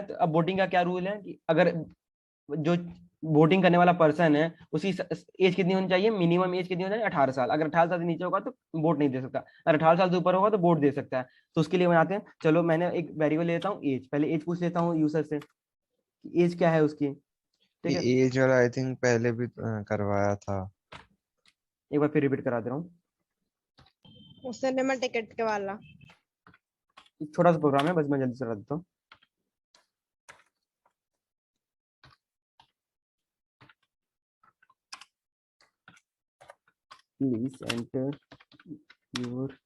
तो अब वोटिंग का क्या रूल है कि अगर जो वोटिंग करने वाला पर्सन है उसकी एज कितनी होनी चाहिए, मिनिमम एज कितनी होनी चाहिए, 18 साल। अगर 18 साल से नीचे होगा तो वोट नहीं दे सकता, अगर 18 साल से ऊपर होगा तो वोट दे सकता है। तो उसके लिए बनाते हैं, चलो मैंने एक वेरिएबल लेता हूँ एज, पहले एज पूछ लेता हूँ यूजर से, एज क्या है उसकी। ठीक ये है, एज वाला आई थिंक पहले भी करवाया था। एक बार फिर रिपीट करा दे रहा हूँ। सिनेमा टिकट के वाला। एक छोटा सा प्रोग्राम है, बस मैं जल्दी चला देता हूँ। Please enter your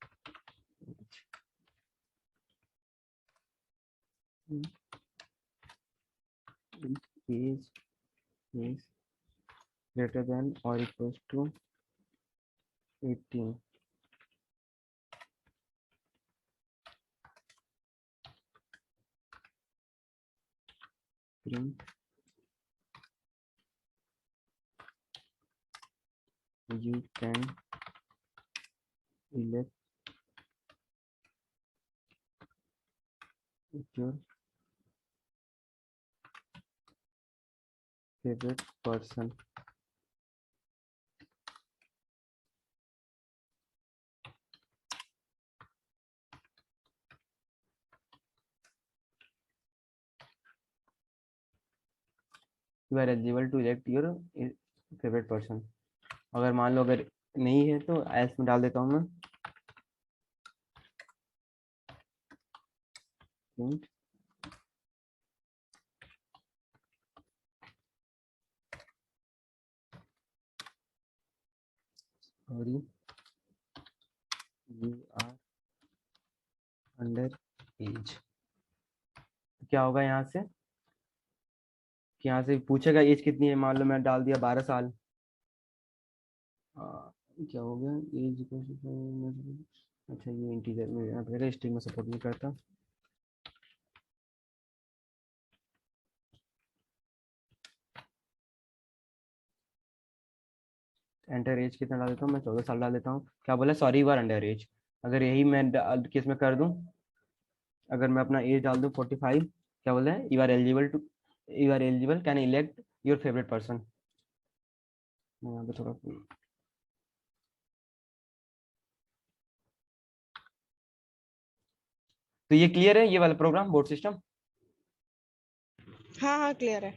age is greater than or equals to 18. Print you can elect your favorite person. You are eligible to elect your favorite person. अगर मान लो अगर नहीं है तो एल्स में डाल देता हूँ मैं। Print sorry you are under age। क्या होगा यहाँ से कि यहाँ से पूछेगा एज कितनी है, मान लो मैं डाल दिया 12 साल। क्या हो गया एज को, अच्छा ये इंटीजर में यहाँ पे स्ट्रिंग में सपोर्ट नहीं करता। एंटर एज कितना डाल देता हूँ मैं, 14 साल डाल देता हूँ। क्या बोला, sorry you are under age. अगर यही मैं किस में कर दूँ, अगर मैं अपना एज डाल दूँ 45, क्या बोल रहे हैं, you are eligible to, you are eligible can elect your favourite person. यहाँ पे थोड़ा तो ये क्लियर है, ये वाला प्रोग्राम बोर्ड सिस्टम। हाँ हाँ क्लियर है।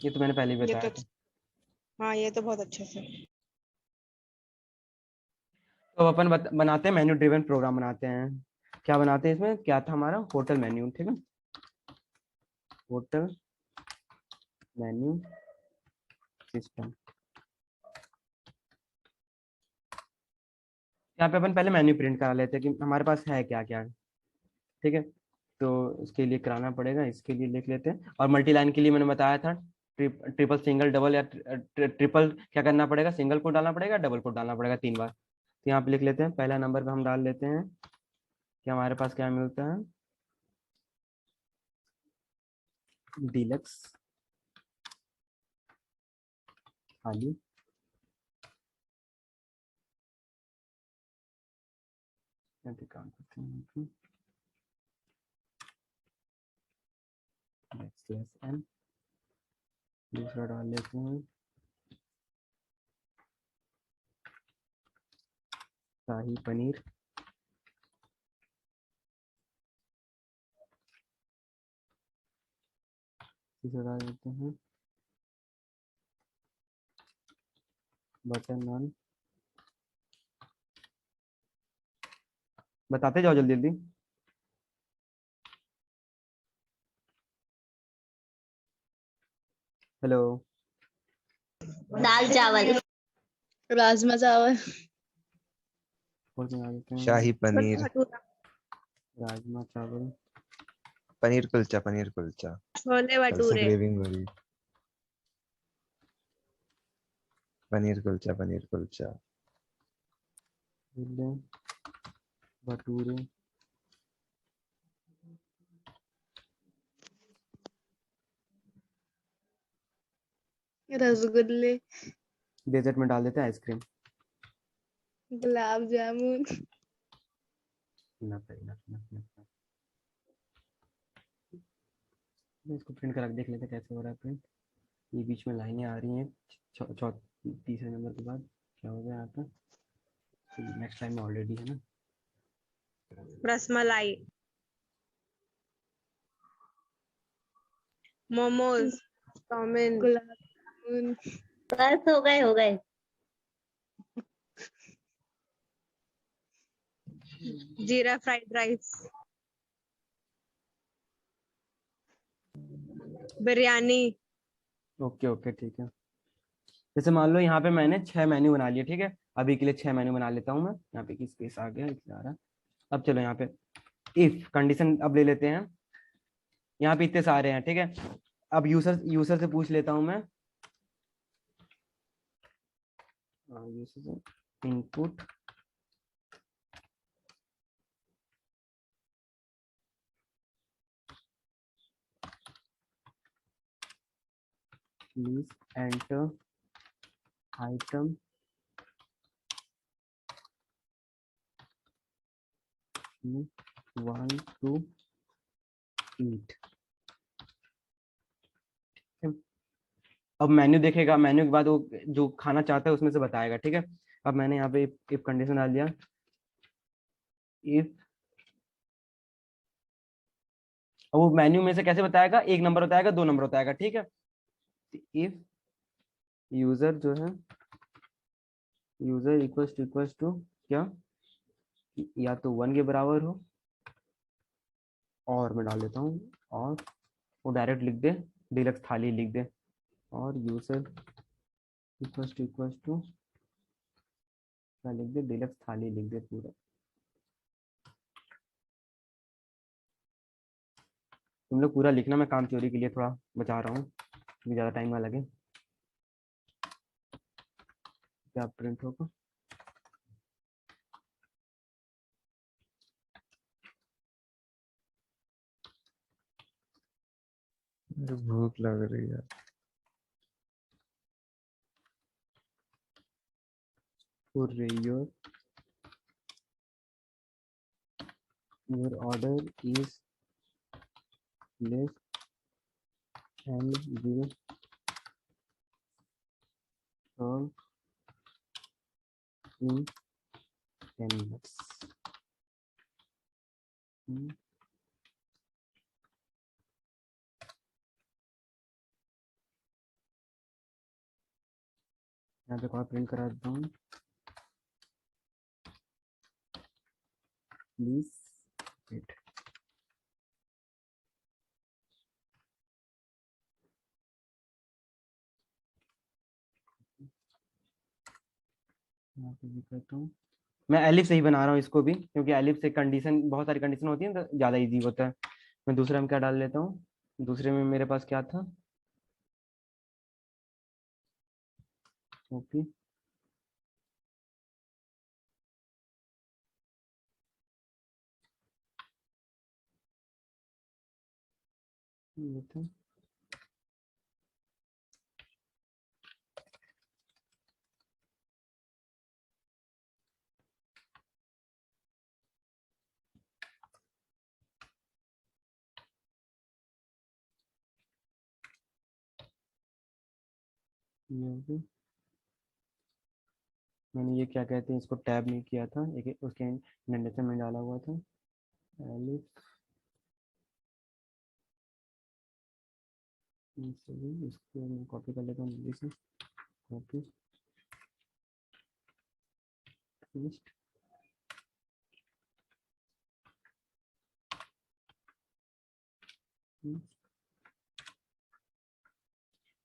ये तो मैंने पहले ही ये बताया तो था। हाँ ये तो बहुत अच्छे से। तो अपन बनाते हैं मेन्यू ड्रिवन प्रोग्राम बनाते हैं। क्या बनाते हैं इसमें, क्या था हमारा, होटल मेन्यू, ठीक है, होटल मेन्यू सिस्टम। यहाँ पे अपन पहले मेन्यू प्रिंट करा लेते हैं कि हमारे पास है क्या क्या। ठीक है, तो इसके लिए कराना पड़ेगा, इसके लिए लिख लेते हैं। और मल्टी लाइन के लिए मैंने बताया था ट्रिपल सिंगल डबल या ट्रिपल क्या करना पड़ेगा, सिंगल कोड डालना पड़ेगा, डबल कोड डालना पड़ेगा 3 बार। तो यहाँ पे लिख लेते हैं, पहला नंबर पे हम डाल लेते हैं कि हमारे पास क्या मिलता है, डीलक्स खाली। काम करते हैं n, दूसरा डाल लेते हैं शाही पनीर, तीसरा डाल देते हैं बटर नान। बताते जाओ जल्दी जल्दी। हेलो, दाल चावल, राजमा चावल, और क्या डाल देते हैं, शाही पनीर, राजमा चावल, पनीर कुलचा, पनीर कुलचा। छोले कल से भटूरे। क्रेविंग हो रही। पनीर कुलचा, पनीर कुलचा। छोले भटूरे, रसगुल्ले, डेजर्ट में डाल देते हैं आइसक्रीम। गुलाब जामुन, इनफ है, इनफ, इनफ, इनफ। इसको प्रिंट करा के देख लेते हैं कैसे हो रहा है प्रिंट। ये बीच में लाइनें आ रही हैं तीसरे नंबर के बाद, क्या हो गया यहाँ पे? नेक्स्ट लाइन में ऑलरेडी है ना। रसमलाई, मोमोज, चाउमीन, गुलाब जामुन। बस हो गए हो गए। जीरा fried rice, biryani. Okay okay ठीक है। जैसे मान लो यहाँ पे मैंने 6 मेन्यू बना लिए, ठीक है। अभी के लिए 6 मेन्यू बना लेता हूँ मैं। यहाँ पे की स्पेस आ गया, इसलिए आ रहा। अब चलो यहाँ पे इफ कंडीशन अब ले लेते हैं। यहाँ पे इतने सारे हैं, ठीक है। अब यूजर यूजर से पूछ लेता हूँ मैं। Input please enter item 1 to 8। अब मेन्यू देखेगा, मेन्यू के बाद वो जो खाना चाहता है उसमें से बताएगा, ठीक है। अब मैंने यहाँ पे इफ कंडीशन डाल दिया। इफ अब वो मेन्यू में से कैसे बताएगा, 1 नंबर बताएगा, 2 नंबर बताएगा, ठीक है। इफ यूजर जो है, यूजर इक्वल्स टू क्या, या तो 1 के बराबर हो, और मैं डाल देता हूँ, और वो डायरेक्ट लिख दे, डिलक्स थाली लिख दे, और यूजर इक्वल्स टू क्या लिख दे, डिलक्स थाली लिख दे पूरा। तुम लोग पूरा लिखना, मैं काम चोरी के लिए थोड़ा बचा रहा हूँ, ज़्यादा टाइम ना लगे। क्या प्रिंट होगा? मुझे भूख लग रही है। For your order is less and will serve in 10 minutes। यहाँ पे प्रिंट करा देता हूँ, प्लीज वेट। यहाँ पे भी करता हूँ, मैं एलिफ से ही बना रहा हूँ इसको भी, क्योंकि एलिफ से कंडीशन, बहुत सारी कंडीशन होती है तो ज़्यादा इजी होता है। मैं दूसरे में क्या डाल लेता हूँ, दूसरे में मेरे पास क्या था, ओके। ये था, ये हो गया। मैंने ये क्या कहते हैं, इसको टैब नहीं किया था, एक उसके इंडेंटेशन में डाला हुआ था एलिफ। इसको मैं कॉपी कर लेता हूँ जल्दी से, कॉपी पेस्ट।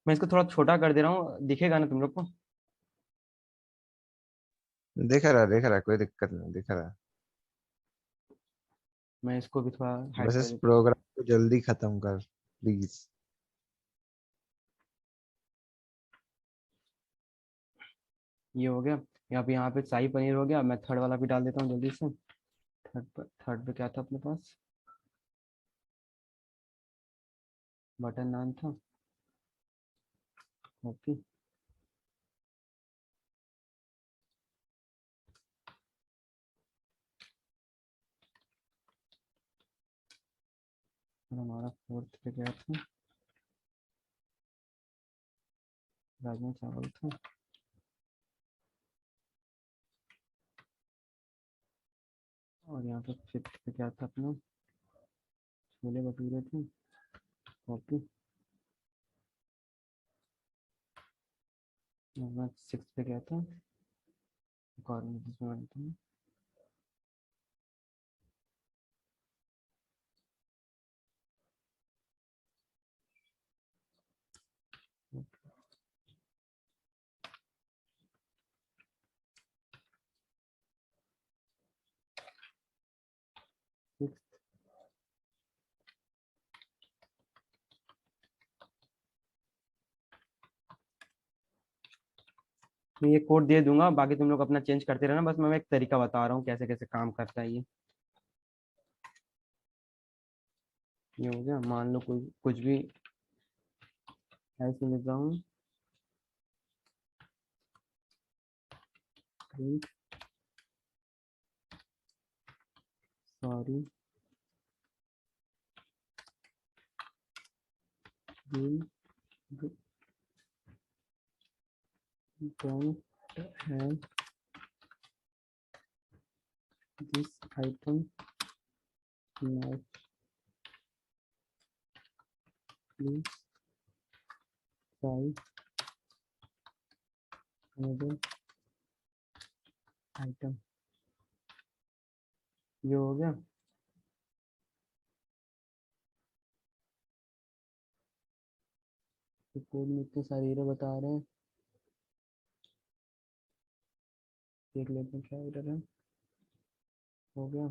मैं इसको थोड़ा छोटा कर दे रहा हूँ, दिखेगा ना तुम लोग को? दिख रहा है, कोई दिक्कत नहीं, दिख रहा है। मैं इसको भी थोड़ा हाइड बस कर इस देता हूँ। प्रोग्राम को जल्दी खत्म कर प्लीज। ये हो गया। यहाँ पे शाही पनीर हो गया। मैं थर्ड वाला भी डाल देता हूँ जल्दी से। थर्ड पे क्या था अपने पास, बटर नान था, ओके। और हमारा फोर्थ पे क्या था, राजमा चावल था। और यहाँ पे फिफ्थ पे क्या था अपना, छोले भटूरे थे। कॉपी। सिक्स पे क्या था, कॉर्न। मैं ये कोड दे दूंगा, बाकी तुम लोग अपना चेंज करते रहना, बस मैं एक तरीका बता रहा हूँ कैसे कैसे काम करता है ये हो गया। मान लो कुछ भी ऐसे लिख रहा हूँ, sorry don't have this item now, please try another item। ये हो गया। तो कोड में इतने सारे एरर बता रहे हैं, देख लेते हैं क्या एरर है। हो गया।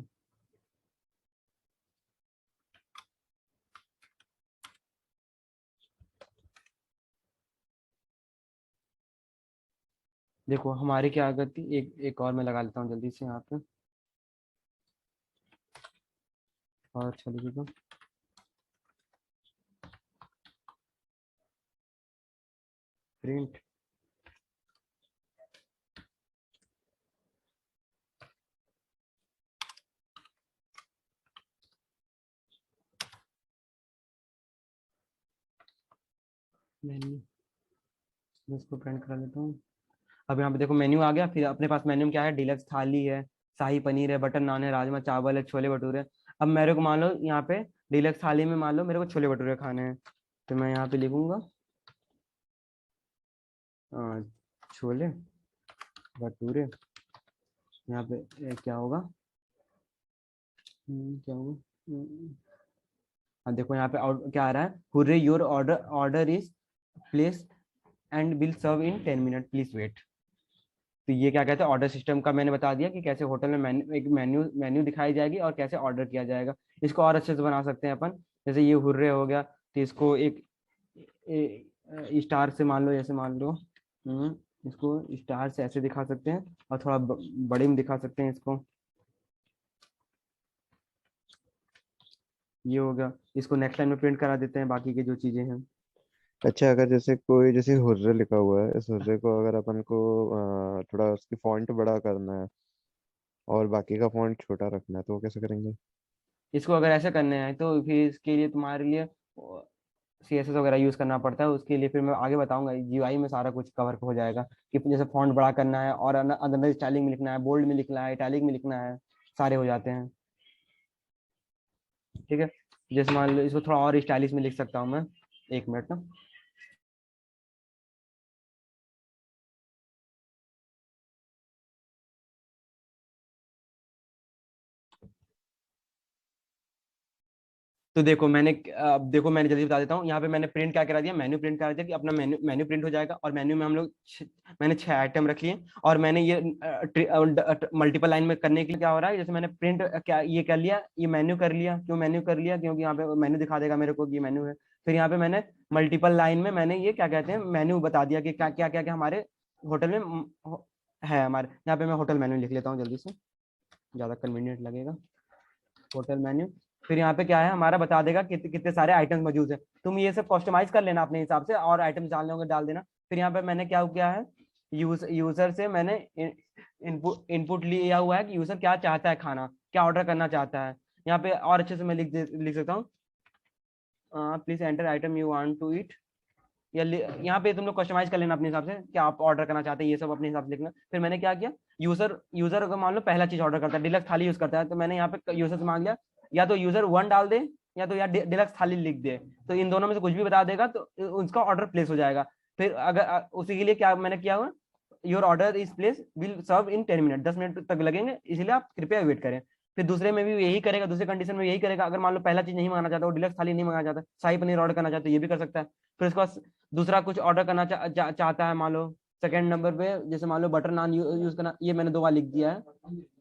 देखो हमारी क्या गलती, एक और मैं लगा लेता हूँ जल्दी से यहाँ पे, और अच्छा लिखेगा। प्रिंट मेन्यू, मैं इसको प्रिंट करा लेता हूँ। अब यहाँ पे देखो मेन्यू आ गया, फिर अपने पास मेन्यू में क्या है, डिलक्स थाली है, शाही पनीर है, बटर नान है, राजमा चावल है, छोले भटूरे है। अब मेरे को मान लो यहाँ पे डिलक्स थाली में मान लो मेरे को छोले भटूरे खाने हैं, तो मैं यहाँ पे लिखूंगा छोले भटूरे। यहाँ पे क्या होगा, क्या होगा, हाँ देखो यहाँ पे क्या आ रहा है, hurray your order is place and will serve in 10 minute, please wait. तो ये क्या कहते हैं, ऑर्डर सिस्टम का मैंने बता दिया कि कैसे होटल में एक मेन्यू दिखाई जाएगी और कैसे ऑर्डर किया जाएगा। इसको और अच्छे से बना सकते हैं अपन, जैसे ये हुर्रे हो गया, तो इसको एक स्टार से मान लो, ऐसे मान लो, इसको स्टार से ऐसे दिखा सकते हैं, और थोड़ा बड़े में दिखा सकते हैं इसको। ये हो गया। इसको नेक्स्ट लाइन में प्रिंट करा देते हैं, बाकी की जो चीजें हैं। अच्छा, अगर जैसे कोई जैसे हुर्रे लिखा हुआ है, इस हुर्रे को अगर अपन को थोड़ा उसकी फॉन्ट बड़ा करना है और बाकी का फॉन्ट छोटा रखना है, तो वो कैसे करेंगे? इसको अगर ऐसे करने हैं तो फिर इसके लिए तुम्हारे लिए CSS वगैरह यूज करना पड़ता है, उसके लिए फिर मैं आगे बताऊंगा, GUI में सारा कुछ कवर हो जाएगा कि जैसे फॉन्ट बड़ा करना है और अंदर स्टाइलिंग में लिखना है, बोल्ड में लिखना है, इटैलिक में लिखना है, सारे हो जाते हैं। ठीक है, जैसे मान लो इसको थोड़ा और स्टाइलिश में लिख सकता हूँ मैं, 1 मिनट ना। तो देखो अब देखो मैंने जल्दी बता देता हूँ, यहाँ पे मैंने प्रिंट क्या करा दिया, मेन्यू प्रिंट करा दिया कि अपना मेन्यू प्रिंट हो जाएगा, और मेन्यू में हम लोग मैंने 6 आइटम रख लिए। और मैंने ये मल्टीपल लाइन में करने के लिए क्या हो रहा है, जैसे मैंने प्रिंट क्या ये कर लिया, ये मेन्यू कर लिया, क्यों मेन्यू कर लिया, क्योंकि यहाँ पे मेन्यू दिखा देगा मेरे को कि ये मेन्यू है। फिर यहाँ पे मैंने मल्टीपल लाइन में मैंने ये क्या कहते हैं, मेन्यू बता दिया कि क्या क्या क्या क्या हमारे होटल में है। हमारे यहाँ पे मैं होटल मेन्यू लिख लेता हूँ जल्दी से, ज्यादा कन्वीनियंट लगेगा। होटल मेन्यू, फिर यहाँ पे क्या है हमारा बता देगा कितने सारे आइटम्स मौजूद है। तुम ये सब कस्टमाइज कर लेना अपने हिसाब से, और आइटम्स डालने होंगे डाल देना। फिर यहाँ पे मैंने क्या किया है, यूजर से मैंने इनपुट लिया हुआ है कि यूजर क्या चाहता है खाना, क्या ऑर्डर करना चाहता है। यहाँ पे और अच्छे से मैं लिख सकता हूँ, please enter item you want to eat, या यहाँ पे तुम लोग कस्टमाइज कर लेना अपने हिसाब से क्या आप ऑर्डर करना चाहते हैं, ये सब अपने हिसाब से लिखना। फिर मैंने क्या किया, यूजर अगर मान लो पहला चीज ऑर्डर करता है, डिलक्स थाली यूज करता है, तो मैंने यहाँ पे यूजर से मांग लिया या तो यूजर 1 डाल दे या तो यार डिलक्स थाली लिख दे, तो इन दोनों में से कुछ भी बता देगा तो उसका ऑर्डर प्लेस हो जाएगा। फिर अगर उसी के लिए क्या मैंने किया हुआ, your order is place will serve in 10 minute, 10 minute तक लगेंगे, इसलिए आप कृपया वेट करें। फिर दूसरे में भी यही करेगा, दूसरे कंडीशन में यही करेगा। अगर मान लो पहला चीज नहीं मंगाना चाहता, वो डिलक्स थाली नहीं मंगाना चाहता, शाही पनीर ऑर्डर करना चाहता है, ये भी कर सकता है। फिर उसके बाद दूसरा कुछ ऑर्डर करना चाहता है, मान लो सेकंड नंबर पे जैसे मान लो बटर नान यूज करना, ये मैंने 2 बार लिख दिया है,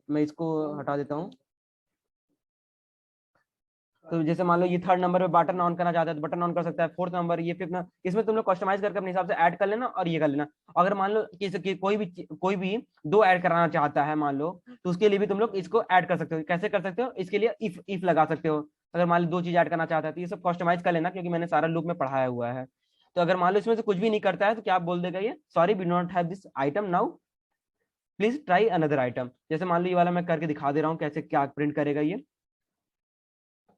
मैं इसको हटा देता हूँ। तो जैसे मान लो ये थर्ड नंबर पे बटर नान करना चाहता है तो बटर नान कर सकता है। फोर्थ नंबर ये फिफ्थ नंबर, इसमें तुम लोग कस्टमाइज करके अपने हिसाब से ऐड कर लेना और ये कर लेना। अगर मान लो कोई भी 2 ऐड कराना चाहता है मान लो, तो उसके लिए भी तुम लोग इसको ऐड कर सकते हो। कैसे कर सकते हो, इसके लिए इफ लगा सकते हो। अगर मान लो 2 चीज ऐड करना चाहता है तो ये सब कस्टमाइज कर लेना, क्योंकि मैंने सारा लूप में पढ़ाया हुआ है। तो अगर मान लो इसमें से कुछ भी नहीं करता है तो क्या आप बोल देगा ये, sorry we do not have this item now, please try another item. जैसे मान लो ये वाला मैं करके दिखा दे रहा हूँ कैसे क्या प्रिंट करेगा ये।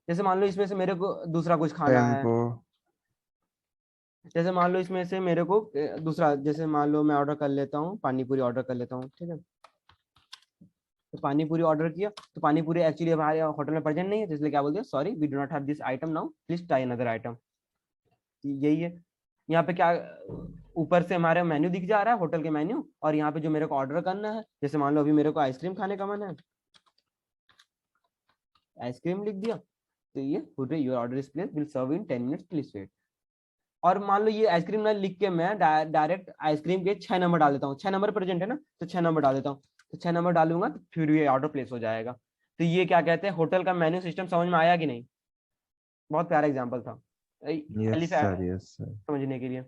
जैसे मान लो इसमें से मेरे को दूसरा कुछ खाना है, टेम्पो जैसे मान लो इसमें से मेरे को दूसरा, जैसे मान लो मैं ऑर्डर कर लेता हूँ पानी पूरी ऑर्डर कर लेता हूँ, ठीक है। तो पानी पूरी ऑर्डर किया, तो पानी पूरी एक्चुअली हमारे होटल में प्रेजेंट नहीं है, तो इसलिए क्या बोलते हैं, sorry we do not have this item now, please try another item. यही है। यहाँ पे क्या ऊपर से हमारे मेन्यू दिख जा रहा है, होटल के मेन्यू, और यहाँ पे जो मेरे को ऑर्डर करना है, जैसे मान लो अभी मेरे को आइसक्रीम खाने का मन है, आइसक्रीम लिख दिया, तो ये your order is place will serve in 10 minutes please wait. और मान लो ये आइसक्रीम ना लिख के मैं डायरेक्ट आइसक्रीम के 6 नंबर डाल देता हूँ, 6 नंबर प्रेजेंट है ना, तो 6 नंबर डाल देता हूँ, तो 6 नंबर डालूंगा तो फिर ये ऑर्डर प्लेस हो जाएगा। तो ये क्या कहते हैं, होटल का मेन्यू सिस्टम समझ में आया कि नहीं? बहुत प्यारा एग्जाम्पल था यस सर, यस सर। समझने के लिए।